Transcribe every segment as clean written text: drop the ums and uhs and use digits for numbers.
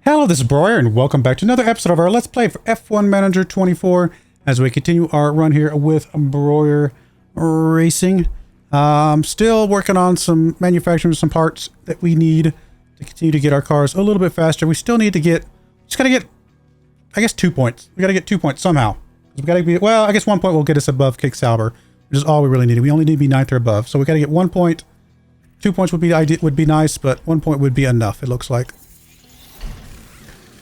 Hello, this is Broyar, and welcome back to another episode of our Let's Play for F1 Manager 24 as we continue our run here with Broyar Racing. I'm still working on some manufacturing some parts that we need to continue to get our cars a little bit faster. We still need to get, just gotta get, I guess 2 points. We gotta get 2 points somehow. We gotta be, well, I guess 1 point will get us above Kick Sauber, which is all we really need. We only need to be 9th or above. So we gotta get 1 point. 2 points would be nice, but 1 point would be enough, it looks like.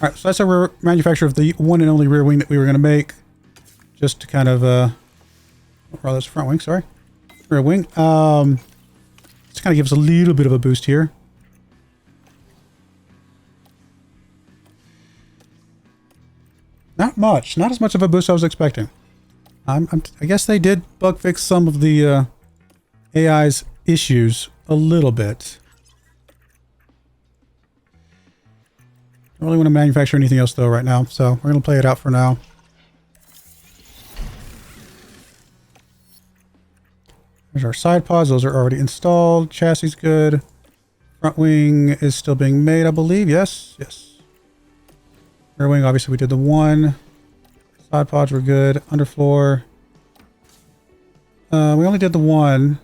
Alright, so that's our manufacture of the one and only rear wing that we were going to make. Just to kind of, oh, that's front wing, sorry. Rear wing. Just kind of give us a little bit of a boost here. Not much. Not as much of a boost as I was expecting. I guess they did bug fix some of the AI's issues a little bit. Don't really want to manufacture anything else though right now, so we're going to play it out for now. There's our side pods. Those are already installed. Chassis is good. Front wing is still being made, I believe. Yes. Yes. Rear wing, obviously we did the one. Side pods were good. Underfloor. We only did the one,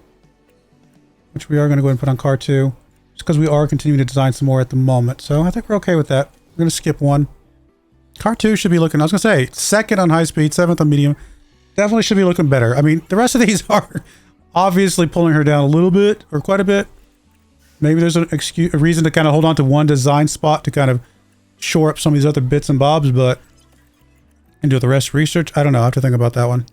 which we are going to go ahead and put on car 2. Just because we are continuing to design some more at the moment. So I think we're okay with that. We're going to skip one. Car 2 should be looking, I was going to say, 2nd on high speed, 7th on medium. Definitely should be looking better. I mean, the rest of these are obviously pulling her down a little bit, or quite a bit. Maybe there's a reason to kind of hold on to one design spot to kind of shore up some of these other bits and bobs, but... and do the rest research? I don't know. I have to think about that one.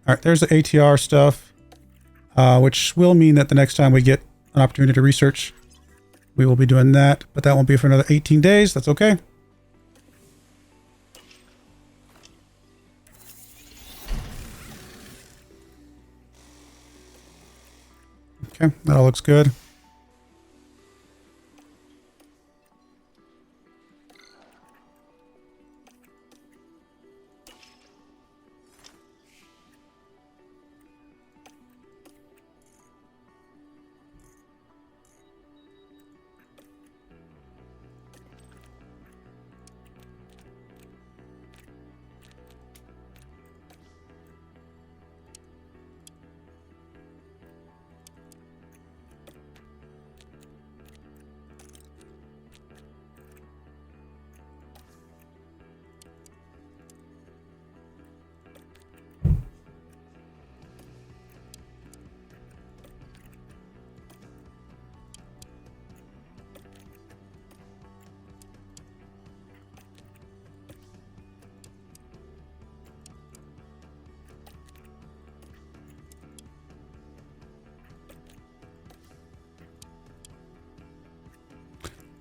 Alright, there's the ATR stuff. Which will mean that the next time we get an opportunity to research, we will be doing that. But that won't be for another 18 days. That's okay. Okay, that all looks good.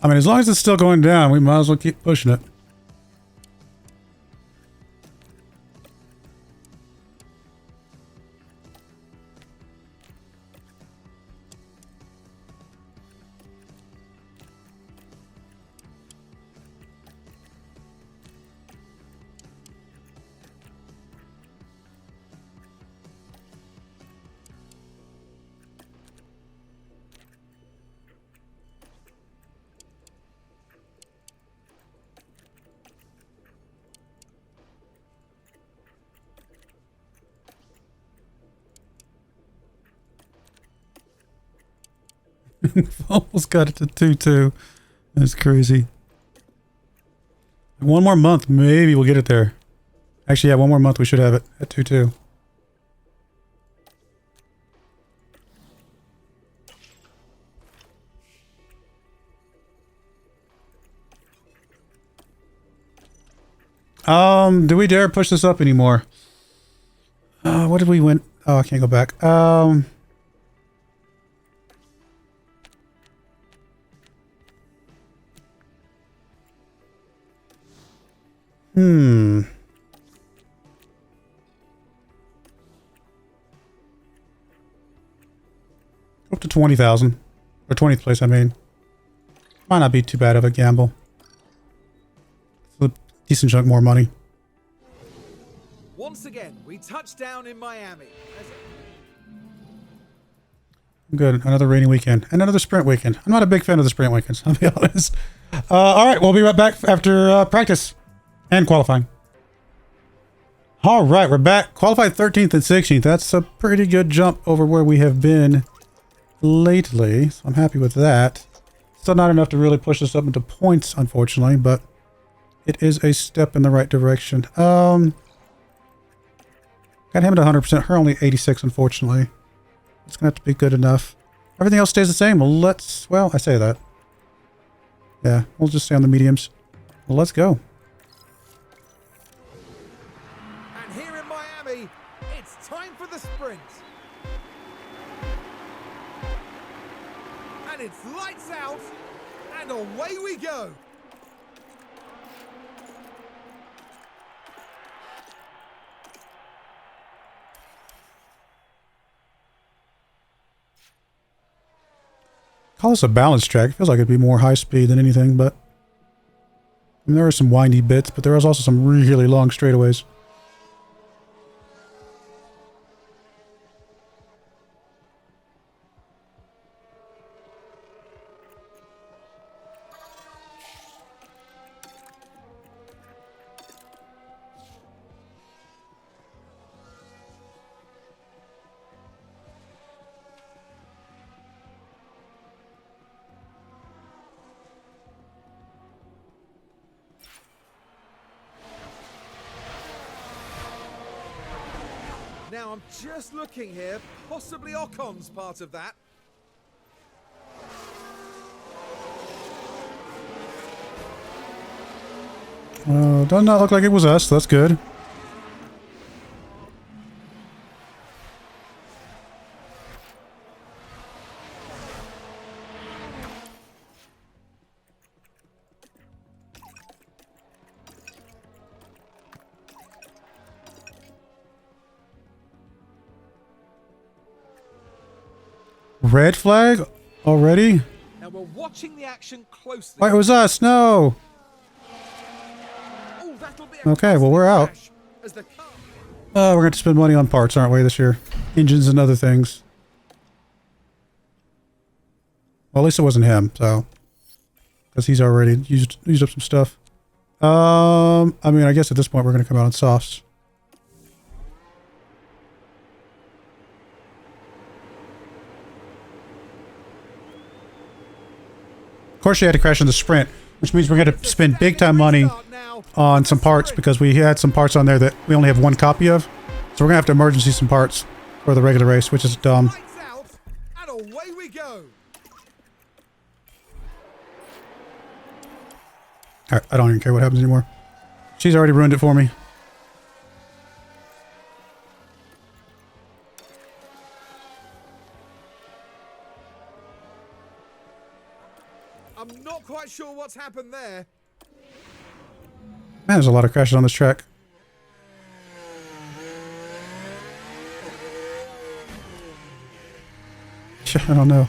I mean, as long as it's still going down, we might as well keep pushing it. Almost got it to 2-2. That's crazy. One more month, maybe we'll get it there. Actually, yeah, one more month we should have it at 2-2. Do we dare push this up anymore? What did we win? Oh, I can't go back. Up to 20,000. Or 20th place, I mean. Might not be too bad of a gamble. It's a decent chunk more money. Once again, we touch down in Miami. Good. Another rainy weekend and another sprint weekend. I'm not a big fan of the sprint weekends, I'll be honest. All right, we'll be right back after practice and qualifying. All right, we're back. Qualified 13th and 16th. That's a pretty good jump over where we have been lately. So I'm happy with that. Still not enough to really push us up into points, unfortunately, but it is a step in the right direction. Got him at 100%. Her only 86, unfortunately. It's going to have to be good enough. Everything else stays the same. Well, I say that. Yeah, we'll just stay on the mediums. Well, let's go. And here in Miami, it's time for the sprint. And it's lights out, and away we go. Call this a balance track. It feels like it'd be more high speed than anything, but I mean, there are some windy bits, but there was also some really long straightaways. Now I'm just looking here, possibly Ocon's part of that. Does not look like it was us. That's good. Red flag already? Now we're watching the action closely. Why, it was us. No. Oh, that'll be a Okay, well, we're out. crash as the car... We're going to spend money on parts, aren't we, this year? Engines and other things. Well, at least it wasn't him, so. Because he's already used up some stuff. I mean, I guess at this point we're going to come out on softs. Of course, you had to crash in the sprint, which means we're going to spend big time money on some parts because we had some parts on there that we only have one copy of. So we're going to have to emergency some parts for the regular race, which is dumb. Lights out, and away we go. I don't even care what happens anymore. She's already ruined it for me. I'm not quite sure what's happened there. Man, there's a lot of crashes on this track. I don't know.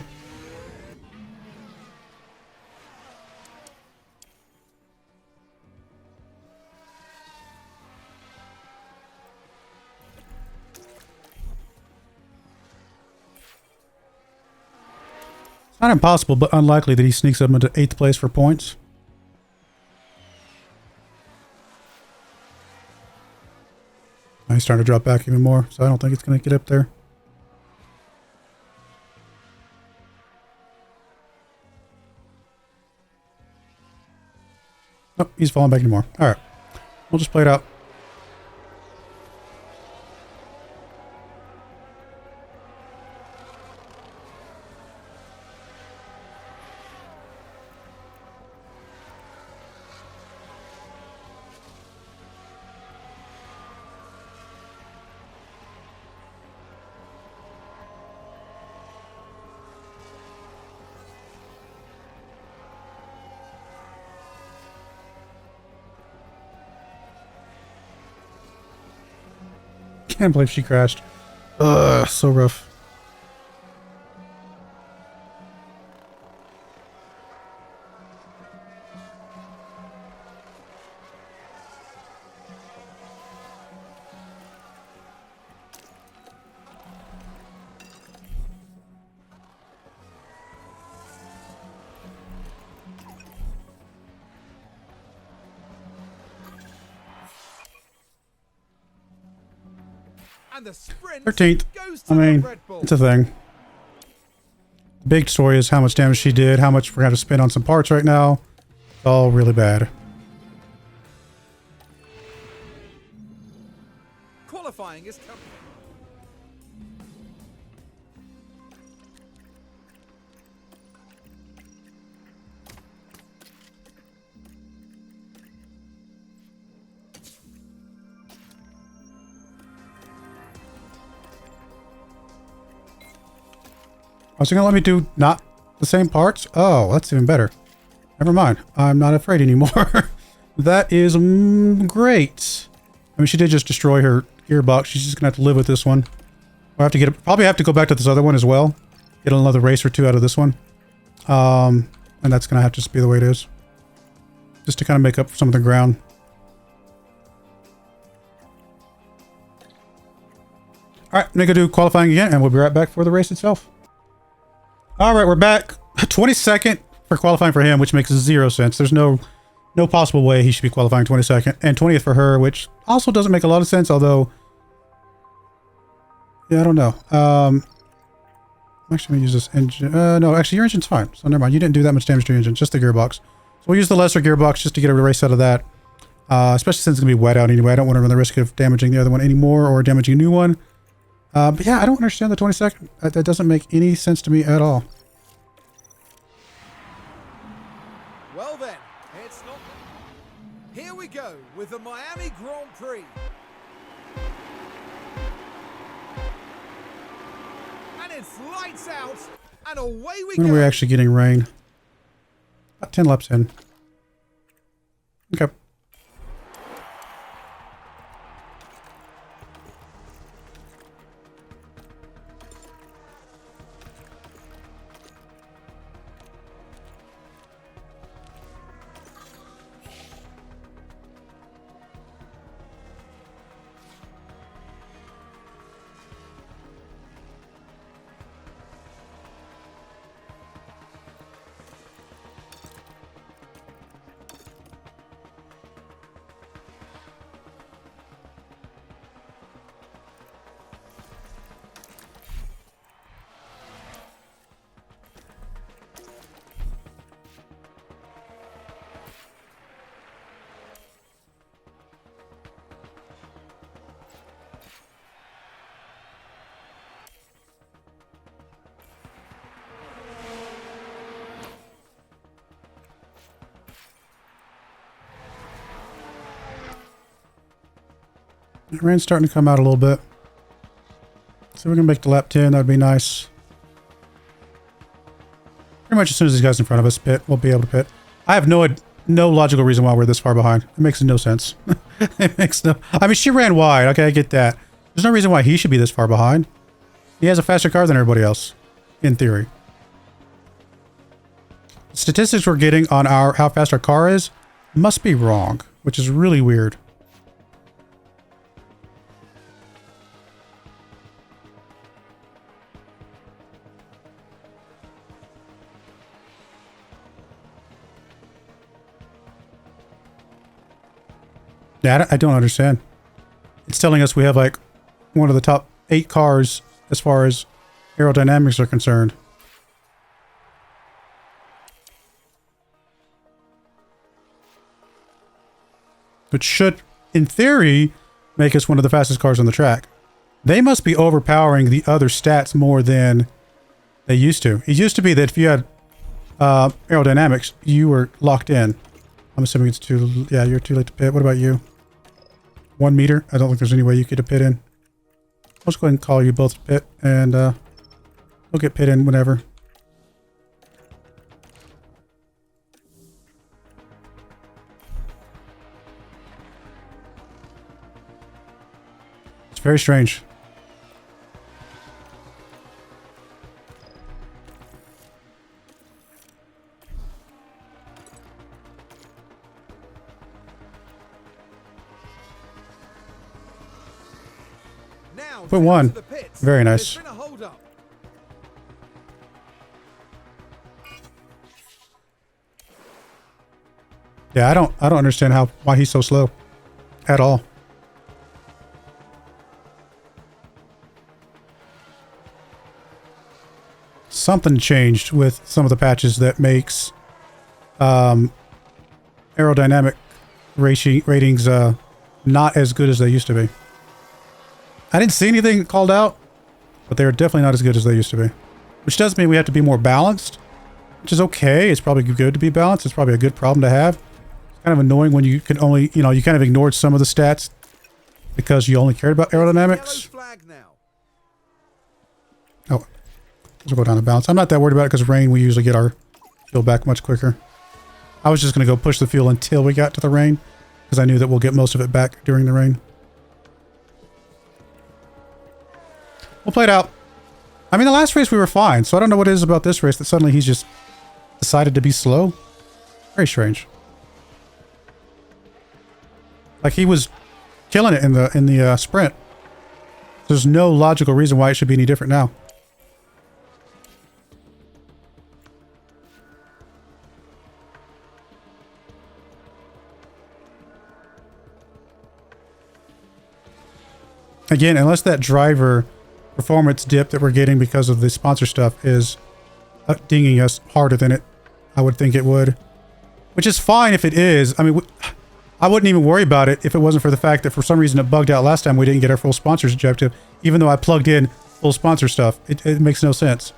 It's not impossible, but unlikely that he sneaks up into 8th place for points. He's starting to drop back even more, so I don't think it's going to get up there. Nope, he's falling back anymore. Alright. We'll just play it out. Can't believe she crashed. Ugh, so rough. And the sprint 13th. goes to I mean, the Red Bull. it's a thing. Big story is how much damage she did, how much we're going to spend on some parts right now. It's all really bad. Qualifying is coming. Was it going to let me do not the same parts? Oh, that's even better. Never mind. I'm not afraid anymore. That is great. I mean, she did just destroy her gearbox. She's just going to have to live with this one. We'll have to get probably have to go back to this other one as well. Get another race or two out of this one. And that's going to have to just be the way it is. Just to kind of make up some of the ground. All right, I'm going to do qualifying again, and we'll be right back for the race itself. All right, we're back. 22nd for qualifying for him, which makes 0 sense. There's no possible way he should be qualifying 22nd. And 20th for her, which also doesn't make a lot of sense, although... Yeah, I don't know. I'm actually going to use this engine. No, actually, your engine's fine. So never mind. You didn't do that much damage to your engine, just the gearbox. So we'll use the lesser gearbox just to get a race out of that. Especially since it's going to be wet out anyway. I don't want to run the risk of damaging the other one anymore or damaging a new one. But yeah, I don't understand the 22nd. That doesn't make any sense to me at all. Well then, it's not. Here we go with the Miami Grand Prix. And it's lights out, and away we When go. are we actually getting rain? About 10 laps in. Okay. The rain's starting to come out a little bit. So we can make the lap 10. That would be nice. Pretty much as soon as these guys in front of us pit, we'll be able to pit. I have no logical reason why we're this far behind. It makes no sense. It makes no... I mean, she ran wide. Okay, I get that. There's no reason why he should be this far behind. He has a faster car than everybody else, in theory. The statistics we're getting on how fast our car is must be wrong, which is really weird. Yeah, I don't understand. It's telling us we have like one of the top 8 cars as far as aerodynamics are concerned. Which should, in theory, make us one of the fastest cars on the track. They must be overpowering the other stats more than they used to. It used to be that if you had aerodynamics, you were locked in. I'm assuming it's too... Yeah, you're too late to pit. What about you? 1 meter? I don't think there's any way you get a pit in. Let's go ahead and call you both to pit, and we'll get pit in whenever. It's very strange. Now Put one. to the pits. Very nice. There's been a hold up. Yeah, I don't understand why he's so slow at all. something changed with some of the patches that makes aerodynamic ratings not as good as they used to be. I didn't see anything called out, but they're definitely not as good as they used to be. Which does mean we have to be more balanced, which is okay. It's probably good to be balanced. It's probably a good problem to have. It's kind of annoying when you can only, you know, you kind of ignored some of the stats because you only cared about aerodynamics. Oh, we'll go down to balance. I'm not that worried about it because rain, we usually get our fuel back much quicker. I was just going to go push the fuel until we got to the rain because I knew that we'll get most of it back during the rain. We'll play it out. I mean, the last race we were fine, so I don't know what it is about this race that suddenly he's just decided to be slow. Very strange. Like he was killing it in the sprint. There's no logical reason why it should be any different now. Again, unless that driver performance dip that we're getting because of the sponsor stuff is dinging us harder than I would think it would. Which is fine if it is. I mean, I wouldn't even worry about it if it wasn't for the fact that for some reason it bugged out last time we didn't get our full sponsors objective, even though I plugged in full sponsor stuff. It makes no sense.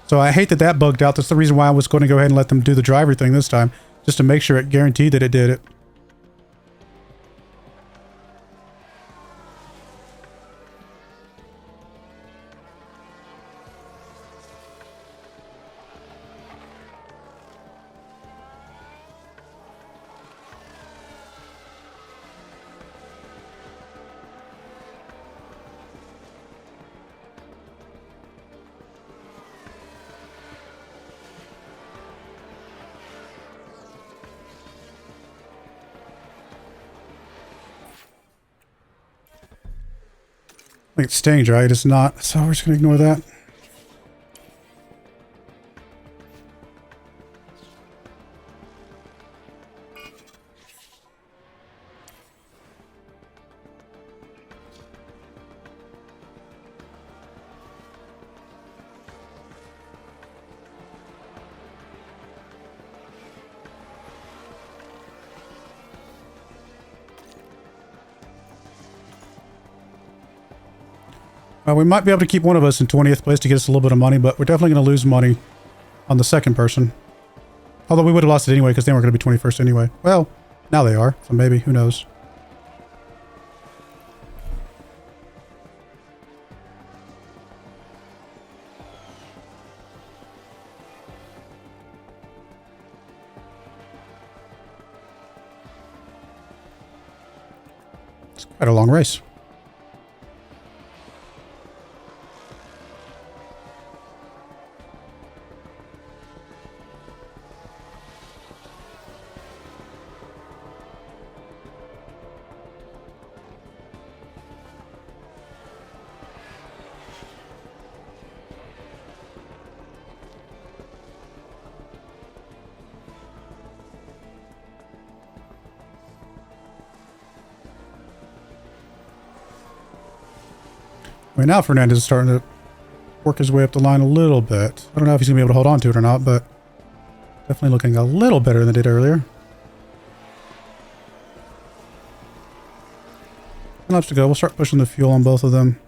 So I hate that that bugged out. That's the reason why I was going to go ahead and let them do the driver thing this time, just to make sure it guaranteed that it did it. I think it's staged, right? It's not, so we're just going to ignore that. We might be able to keep one of us in 20th place to get us a little bit of money, but we're definitely going to lose money on the second person. Although we would have lost it anyway because they weren't going to be 21st anyway. Well, now they are, so maybe, who knows. It's quite a long race. I mean, now Fernandez is starting to work his way up the line a little bit. I don't know if he's going to be able to hold on to it or not, but definitely looking a little better than they did earlier. 10 laps to go. We'll start pushing the fuel on both of them.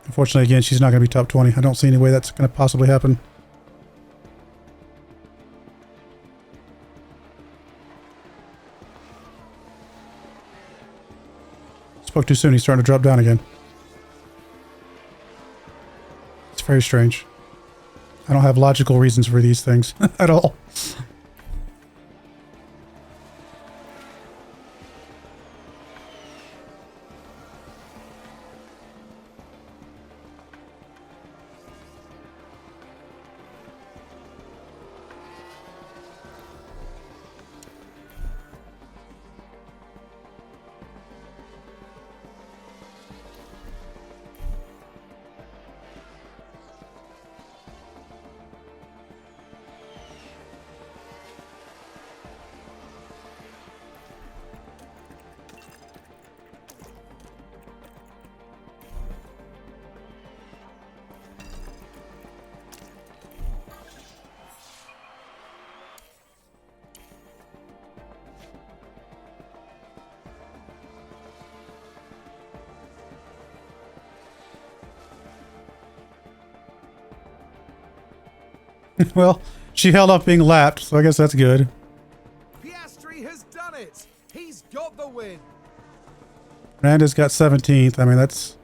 Unfortunately, again, she's not going to be top 20. I don't see any way that's going to possibly happen. Spoke too soon. He's starting to drop down again. It's very strange. I don't have logical reasons for these things at all. Well, she held up being lapped, so I guess that's good. Piastri has done it. He's got the win. Miranda's got 17th. I mean, that's...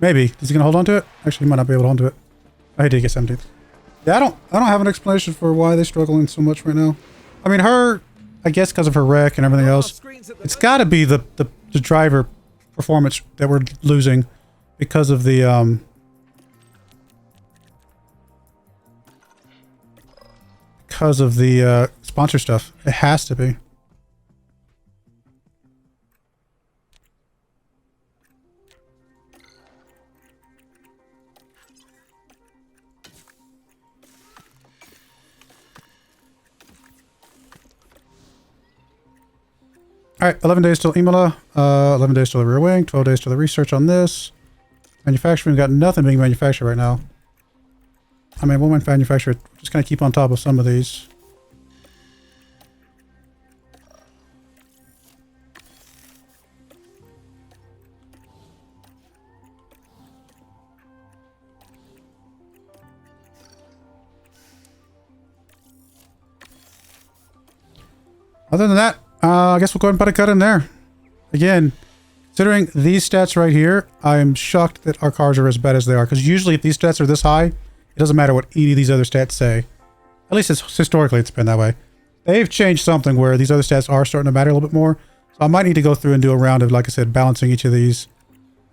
Maybe. Is he going to hold on to it? Actually, he might not be able to hold on to it. Oh, he did get 17th. Yeah, I don't have an explanation for why they're struggling so much right now. I mean, her... I guess because of her wreck and everything else. It's got to be the driver performance that we're losing because of the... because of the sponsor stuff. It has to be. All right, 11 days till Imola, 11 days till the rear wing, 12 days till the research on this. Manufacturing, got nothing being manufactured right now. I mean, we'll manufacture it. Just going to keep on top of some of these. Other than that, I guess we'll go ahead and put a cut in there. Again, considering these stats right here, I am shocked that our cars are as bad as they are. Because usually if these stats are this high, it doesn't matter what any of these other stats say. At least historically it's been that way. They've changed something where these other stats are starting to matter a little bit more. So I might need to go through and do a round of, like I said, balancing each of these.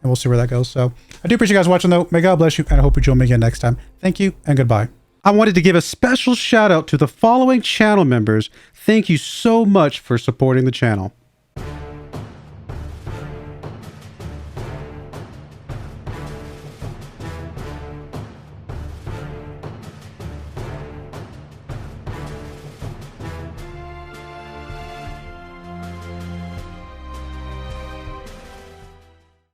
And we'll see where that goes. So I do appreciate you guys watching though. May God bless you. And I hope you join me again next time. Thank you and goodbye. I wanted to give a special shout out to the following channel members. Thank you so much for supporting the channel.